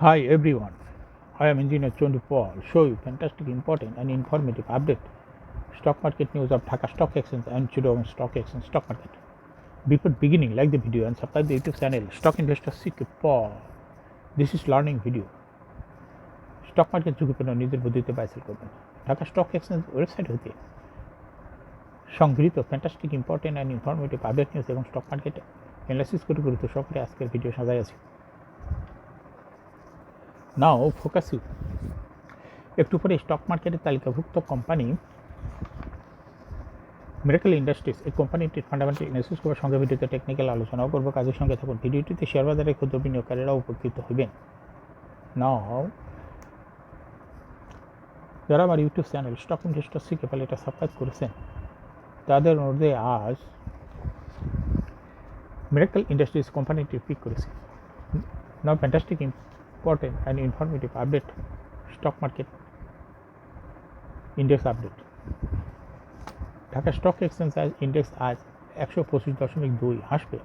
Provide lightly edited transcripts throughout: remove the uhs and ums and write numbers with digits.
Hi everyone, I am Engineer Chondu Paul. Show you fantastic, important and informative update stock market news of Dhaka Stock Exchange and Chittagong Stock Exchange stock market. Before beginning, like the video and subscribe the YouTube channel Stock Investor CK Paul. This is learning video. Stock market ঝুঁকিপূর্ণ নিজের বুদ্ধিতে বাইসেল করবেন। Dhaka stock exchange website হতে সংগৃহীত fantastic, important and informative update news এবং stock market analysis করে গুরুত্ব সহকারে আজকের ভিডিও সাজাই আছে। নাও ফোকাস ইউ। একটু পরে স্টক মার্কেটের তালিকাভুক্ত কোম্পানি মিরাকল ইন্ডাস্ট্রিজ এই কোম্পানিটির ফান্ডামেন্টাল অ্যানালাইসিস করার সঙ্গে ভিডিওতে টেকনিক্যাল আলোচনাও করবো। কাজের সঙ্গে থাকুন। ভিডিওটিতে শেয়ার বাজারে ক্ষুদ্র বিনিয়োগকারীরাও উপকৃত হবেন। নাও যারা আমার ইউটিউব চ্যানেল স্টক ইনভেস্টর সিকে পাল এটা সাবস্ক্রাইব করেছেন তাদের অনুরোধে আজ মিরাকল ইন্ডাস্ট্রিজ কোম্পানিটির পিক করেছি। Now fantastic, important and informative update stock market index update. Dhaka stock exchange index আজ 125.2 হাসবে,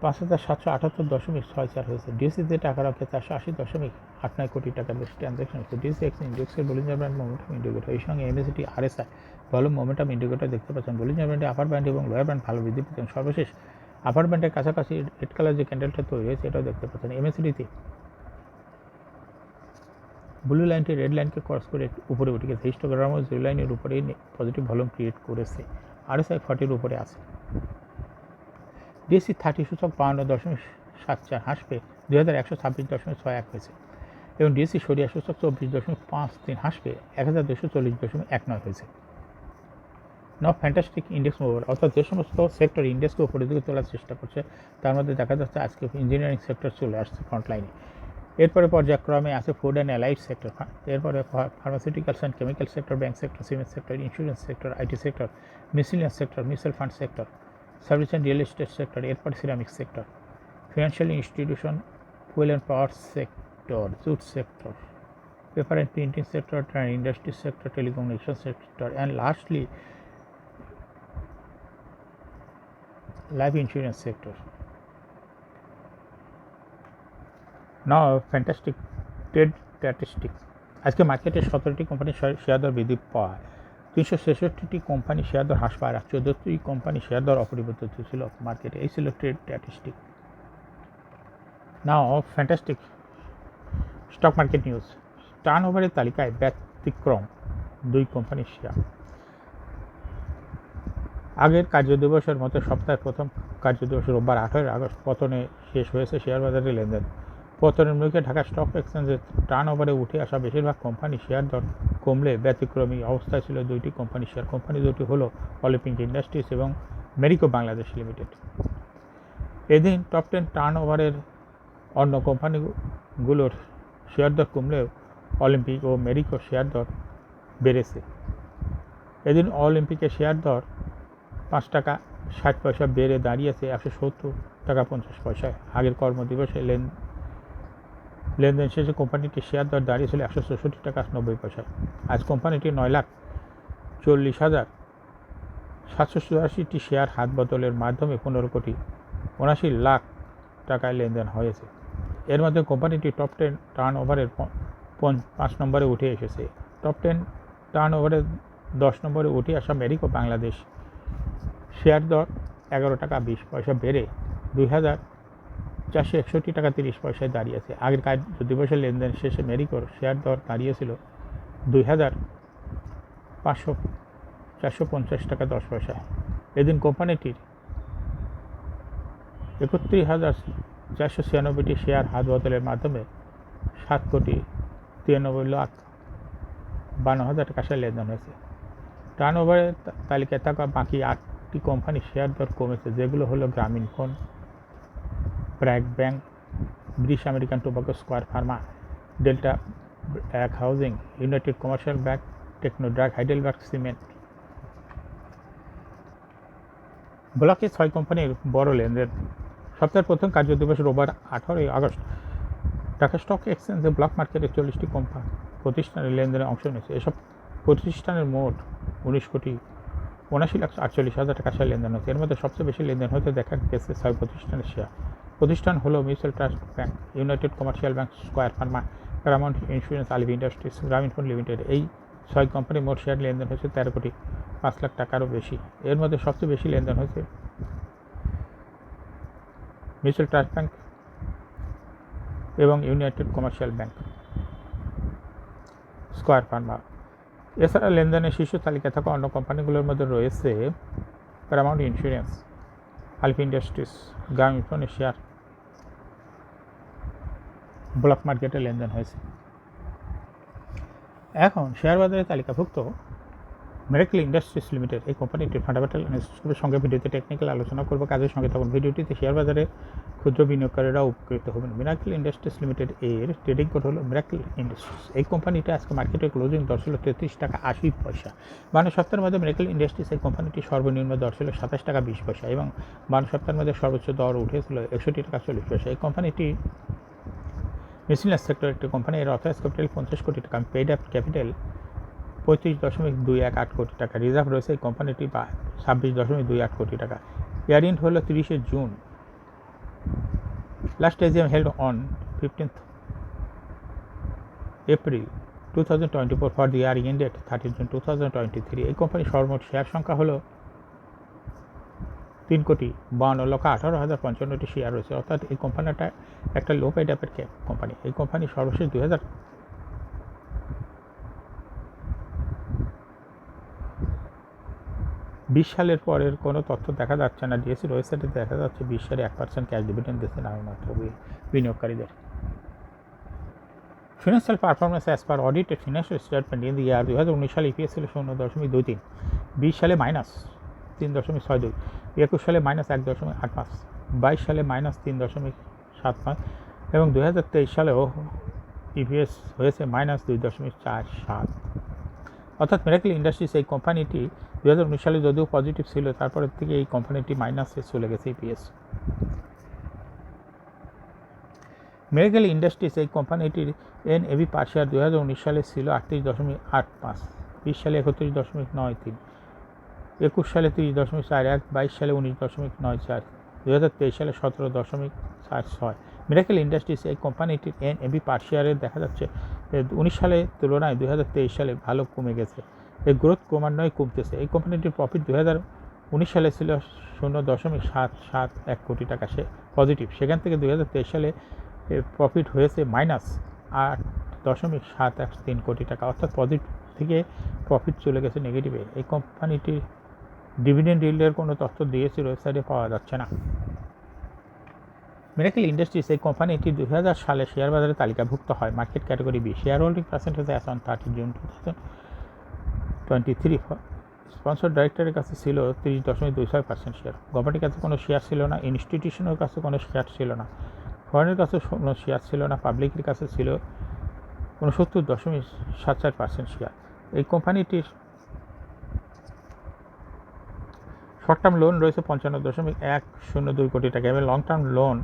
5,778.64 হয়েছে। ডিএসসিতে টাকা রাখে 480.89 কোটি টাকার বেশি ট্রানজ্যাকশন হয়েছে। ডিএসসি এক্সচেঞ্জ ইন্ডেক্সের বলিঞ্জার ব্যান্ড মোমেন্টাম ইন্ডিকেটর, এই সঙ্গে MACD RSI volume momentum indicator দেখতে পাচ্ছেন। বলিঞ্জার ব্যান্ডে আপার ব্যান্ড এবং লোয়ার ব্যান্ড ভালো বৃদ্ধি পেতেন। সর্বশেষ আপার ব্যান্ডের কাছাকাছি রেড কালার যে ক্যান্ডেলটা তৈরি হয়েছে এটাও দেখতে পাচ্ছেন। এমএসিডিতে ব্লু লাইনটি রেড লাইনকে ক্রস করে উপরে উঠে গেছে। হিস্টোগ্রামও জিরো লাইনের উপরেই পজিটিভ ভলিউম ক্রিয়েট করেছে। আরএসআই 40-র উপরে আছে। ডিএসসি 30 সূচক 52.74 হাসবে, 2126.61 হয়েছে এবং ডিএসসি সরিয়া সূচক 24.53 হাসবে, 1240.19 হয়েছে। নাও ফ্যান্টাস্টিক ইন্ডেক্স মুভার, অর্থাৎ যে সমস্ত সেক্টর ইন্ডেক্সকে উপরের দিকে তোলার চেষ্টা করছে তার মধ্যে দেখা যাচ্ছে আজকে ইঞ্জিনিয়ারিং সেক্টর চলে আসছে ফ্রন্ট লাইনে। এরপরে পর্যায়ক্রমে আছে ফুড অ্যান্ড অ্যালাইড সেক্টর, এরপরে pharmaceuticals and chemical sector, bank sector, cement sector, insurance sector, IT sector, miscellaneous sector, mutual fund sector, service and real estate sector, এরপরে ceramic sector, financial institution, fuel and power sector, jute sector, paper and printing sector, trade industry sector, telecommunication sector, and lastly life insurance sector. Now fantastic trade statistics. আজকে মার্কেটে 17টি কোম্পানির share দর বৃদ্ধি পায়, 366টি company share দর হ্রাস পায়, আর 14টি company share দর অপরিবর্তিত ছিল মার্কেটে। এই ছিল trade statistic. Now fantastic stock market news. Turn ওভারের তালিকায় ব্যতিক্রম 2 কোম্পানির শেয়ার। আগের কার্যদিবসের মতো সপ্তাহের প্রথম কার্যদিবস রোববার 18 আগস্ট পতনে শেষ হয়েছে শেয়ার বাজারে লেনদেন। পতনের মুখে ঢাকা স্টক এক্সচেঞ্জের টার্ন ওভারে উঠে আসা বেশিরভাগ কোম্পানি শেয়ার দর কমলে ব্যতিক্রমী অবস্থায় ছিল 2টি কোম্পানি শেয়ার। কোম্পানি দুটি হলো অলিম্পিক ইন্ডাস্ট্রিজ এবং মেরিকো বাংলাদেশ লিমিটেড। এদিন টপ 10 টার্ন ওভারের অন্য কোম্পানিগুলোর শেয়ার দর কমলেও অলিম্পিক ও মেরিকো শেয়ার দর বেড়েছে। এদিন অলিম্পিকের শেয়ার দর 5 টাকা 60 পয়সা বেড়ে দাঁড়িয়েছে 170 টাকা 50 পয়সায়। আগের কর্মদিবসে লেনদেন শেষে কোম্পানিটির শেয়ার দর দাঁড়িয়েছিল 164 টাকা 90 পয়সায়। আজ কোম্পানিটি 9,40,784টি শেয়ার হাত বদলের মাধ্যমে 15,79,00,000 টাকায় লেনদেন হয়েছে। এর মধ্যে কোম্পানিটি টপ 10 টার্ন ওভারের 5 নম্বরে উঠে এসেছে। টপ 10 টার্ন ওভারের 10 নম্বরে উঠে আসা মেরিকো বাংলাদেশ শেয়ার দর 11 টাকা 20 পয়সা বেড়ে 2,461 টাকা 30 পয়সায় দাঁড়িয়েছে। আগের কার্যদিবসের লেনদেন শেষে মেরিকোর শেয়ার দর দাঁড়িয়েছিল 2,450 টাকা 10 পয়সায়। এদিন কোম্পানিটির 31,496টি শেয়ার হাত বদলের মাধ্যমে 7,93,52,000 টাকা লেনদেন হয়েছে। টার্ন ওভারের তালিকায় থাকা বাকি 8টি কোম্পানির শেয়ার দর কমেছে, যেগুলো হলো Grameen Phone, BRAC Bank, British American Tobacco, Square Pharma, Delta BRAC Housing, United commercial Bank, Techno Drug, Heidelberg Cement. ব্লকে 6 কোম্পানির বড় লেনদেন। সপ্তাহের প্রথম কার্যদিবস রোববার 18 আগস্ট ঢাকা স্টক এক্সচেঞ্জে ব্লক মার্কেটে 40টি প্রতিষ্ঠানের লেনদেনে অংশ নিয়েছে। এসব প্রতিষ্ঠানের মোট 19,79,48,000 টাকা শেয়ার লেনদেন হয়েছে। এর মধ্যে সবচেয়ে বেশি লেনদেন হতে দেখা গেছে 6 প্রতিষ্ঠানের শেয়ার। প্রতিষ্ঠান হলো mutual trust bank, united commercial bank, square pharma, paramount insurance, আলিভ ইন্ডাস্ট্রিজ, গ্রামীণ ফোন লিমিটেড। এই 6 কোম্পানি মোট শেয়ার লেনদেন হয়েছে 13 কোটি 5 লাখ টাকারও বেশি। এর মধ্যে সবচেয়ে বেশি লেনদেন হয়েছে মিউচুয়াল ট্রাস্ট ব্যাংক এবং United commercial bank, square Pharma. এছাড়া লেনদেনের শীর্ষ তালিকায় থাকা অন্য কোম্পানিগুলোর মধ্যে রয়েছে প্যারামাউন্ট ইন্স্যুরেন্স, আলিভ ইন্ডাস্ট্রিজ, গ্রামীণ ফোনের শেয়ার ব্লক মার্কেটে লেনদেন হয়েছে। এখন শেয়ার বাজারে তালিকাভুক্ত মিরাকল ইন্ডাস্ট্রিজ লিমিটেড, এই কোম্পানিটির ফান্ডামেন্টাল অ্যানালিসিসের সঙ্গে ভিডিওতে টেকনিক্যাল আলোচনা করব। কাজের সঙ্গে তখন ভিডিওটিতে শেয়ার বাজারে ক্ষুদ্র বিনিয়োগকারীরা উপকৃত হবেন। মিরাকল ইন্ডাস্ট্রিজ লিমিটেড এর ট্রেডিং কোড হলো মিরাকল ইন্ডাস্ট্রিজ। এই কোম্পানিটা আজকে মার্কেটে ক্লোজিং দর ছিল 33 টাকা 80 পয়সা। 52 সপ্তাহের মধ্যে মিরাকল ইন্ডাস্ট্রিজ এই কোম্পানিটি সর্বনিম্ন দর ছিল 27 টাকা 20 পয়সা এবং 52 সপ্তাহের মধ্যে সর্বোচ্চ দর উঠেছিল 61 টাকা 40 পয়সা। এই কোম্পানিটি মিসেলিনিয়াস সেক্টর একটি কোম্পানি। এর অথরাইজ ক্যাপিটাল 50 কোটি টাকা, পেইড আপ ক্যাপিটাল 35.218 কোটি টাকা, রিজার্ভ রয়েছে এই কোম্পানিটি 26.28 কোটি টাকা। ইয়ার এন্ড হলো 30 June. Last AGM held on 15th April 2024 for the year ended 30 June 2023। এই কোম্পানির সর্বমোট শেয়ার সংখ্যা হলো 3,52,18,055টি শেয়ার রয়েছে। অর্থাৎ এই কোম্পানিটা একটা লো পেইড আপের কোম্পানি। এই কোম্পানি সর্বশেষ 2020 সালের পরের কোনো তথ্য দেখা যাচ্ছে না। ডিএসসির ওয়েবসাইটে দেখা যাচ্ছে 20 সালে 1% ক্যাশ ডিভিডেন্ড দিচ্ছে নামমাত্র বিনিয়োগকারীদের। Financial performance as per audited financial statement in the year 2019 সালে ইপিএস ছিল 0.23, 20 সালে -3.62, 21 সালে -1.85, 22 সালে -3.75 এবং 2023 সালেও ইপিএস হয়েছে -2.47। অর্থাৎ মিরাকল ইন্ডাস্ট্রিজ এই কোম্পানিটি 2019 সালে যদিও পজিটিভ ছিল, তারপরের থেকে এই কোম্পানিটি মাইনাসে চলে গেছে ইপিএস। মিরাকল ইন্ডাস্ট্রিজ এই কোম্পানিটির এনএভি পার শেয়ার 2019 সালে ছিল 38.85, 20 সালে 31.93, 21 সালে 30.41, 22 সালে 19.94, 2023 সালে 17.46। মিরাকল ইন্ডাস্ট্রিজ এই কোম্পানিটির এনএভি পার শেয়ারের দেখা যাচ্ছে 19 সালের তুলনায় 2023 সালে ভালো কমে গেছে। এই গ্রোথ ক্রমান্বয়ে কমতেছে। এই কোম্পানিটির প্রফিট 2019 সালে ছিল 0.771 কোটি টাকা সে পজিটিভ, সেখান থেকে 2023 সালে প্রফিট হয়েছে -8.713 কোটি টাকা। অর্থাৎ পজিটিভ থেকে প্রফিট চলে গেছে নেগেটিভে। এই কোম্পানিটির ডিভিডেন্ড ইল্ডের কোনো তথ্য ডিএসসির ওয়েবসাইটে পাওয়া যাচ্ছে না। মিরাকল ইন্ডাস্ট্রিজ এই কোম্পানিটি 2000 সালে শেয়ার বাজারে তালিকাভুক্ত হয় market category B. Share holding percentage as on 30 June 2023 sponsor ডাইরেক্টরের কাছে ছিল 30.26% শেয়ার। গভর্নমেন্টের কাছে কোনো শেয়ার ছিল না, ইনস্টিটিউশনের কাছে কোনো শেয়ার ছিল না, ফরেনের কাছে কোনো শেয়ার ছিল না, পাবলিকের কাছে ছিল 69.74% শেয়ার। এই কোম্পানিটির শর্ট টার্ম লোন রয়েছে 55.102 কোটি টাকা এবং লং টার্ম লোন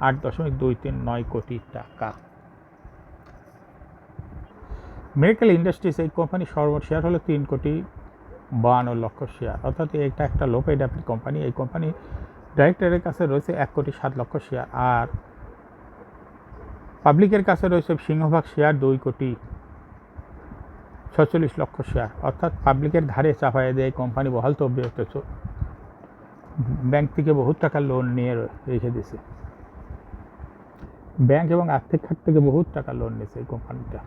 8.239 কোটি টাকা। মিরাকল ইন্ডাস্ট্রিজ এই কোম্পানির সর্বমোট শেয়ার হলো 3,52,00,000 শেয়ার। অর্থাৎ এটা একটা লো পেইড আপের কোম্পানি। এই কোম্পানি ডাইরেক্টরের কাছে রয়েছে 1,07,00,000 শেয়ার আর পাবলিকের কাছে রয়েছে সিংহভাগ শেয়ার 2,46,00,000 শেয়ার। অর্থাৎ পাবলিকের ঘাড়ে চাপায় দিয়ে এই কোম্পানি বহাল তবিয়তে ব্যাংক থেকে বহুত টাকা লোন নিয়ে রেখে দিয়েছে। ব্যাংক এবং আর্থিক খাত থেকে বহুত টাকা লোন নিয়েছে এই কোম্পানিটা।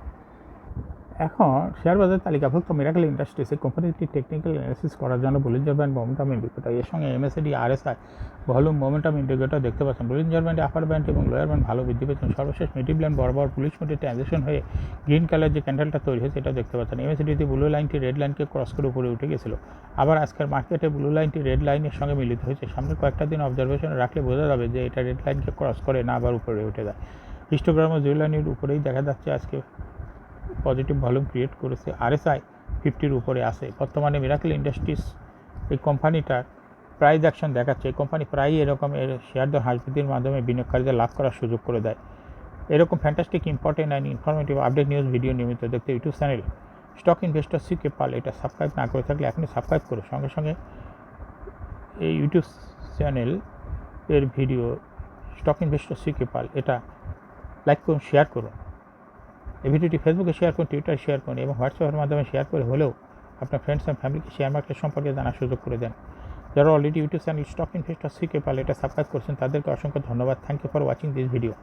এখন শেয়ার বাজার তালিকাভুক্ত মিরাকল ইন্ডাস্ট্রিজ এই কোম্পানিটি টেকনিক্যাল অ্যানালিসিস করার জন্য বলিঞ্জার ব্যান্ড মোমেন্টাম ইন্ডিকেটর, এর সঙ্গে MACD RSI volume momentum indicator দেখতে পাচ্ছেন। বলিঞ্জার ব্যান্ডে আপার ব্যান্ড এবং লোয়ার ব্যান্ড ভালো বৃদ্ধি পেয়েছেন। সর্বশেষ মিডিল ব্যান্ড বরাবর পুলিশ মোডে ট্রানজিশন হয়ে গ্রিন কালার যে ক্যান্ডেলটা তৈরি হয়েছে এটা দেখতে পাচ্ছেন। এমএসিডিতে ব্লু লাইনটি রেড লাইনকে ক্রস করে উপরে উঠে গেছিল। আবার আজকের মার্কেটে ব্লু লাইনটি রেড লাইনের সঙ্গে মিলিত হয়েছে। সামনের কয়েকটা দিন অবজারভেশনে রাখলে বোঝা যাবে যে এটা রেড লাইনকে ক্রস করে না আবার উপরে উঠে যায়। হিস্টোগ্রাম ও জিরো লাইনের উপরেই দেখা যাচ্ছে আজকে পজিটিভ ভলিউম ক্রিয়েট করেছে। আরএসআই 50-র উপরে আছে। বর্তমানে মিরাকল ইন্ডাস্ট্রিজ এই কোম্পানিটার প্রাইস অ্যাকশন দেখাচ্ছে। এই কোম্পানি প্রায়ই এরকম এর শেয়ার দর হ্রাস বৃদ্ধির মাধ্যমে বিনিয়োগকারীদের লাভ করার সুযোগ করে দেয়। এরকম fantastic important and informative update news video নিয়মিত দেখতে ইউটিউব চ্যানেল স্টক ইনভেস্টর সিকে পাল এটা সাবস্ক্রাইব না করে থাকলে এখনই সাবস্ক্রাইব করে সঙ্গে সঙ্গে এই ইউটিউব চ্যানেল এর ভিডিও স্টক ইনভেস্টর সিকে পাল, এটা লাইক করুন, শেয়ার করুন। এই ভিডিওটি ফেসবুকে শেয়ার করুন, টুইটারে শেয়ার করুন এবং হোয়াটসঅ্যাপের মাধ্যমে শেয়ার করে হলেও আপনার ফ্রেন্ডস অ্যান্ড ফ্যামিলিকে শেয়ার মার্কেট সম্পর্কে জানার সুযোগ করে দেন। যারা already YouTube channel stock investor সিকে পাল এটা সাবস্ক্রাইব করছেন তাদেরকে অসংখ্য ধন্যবাদ। Thank you for watching this video.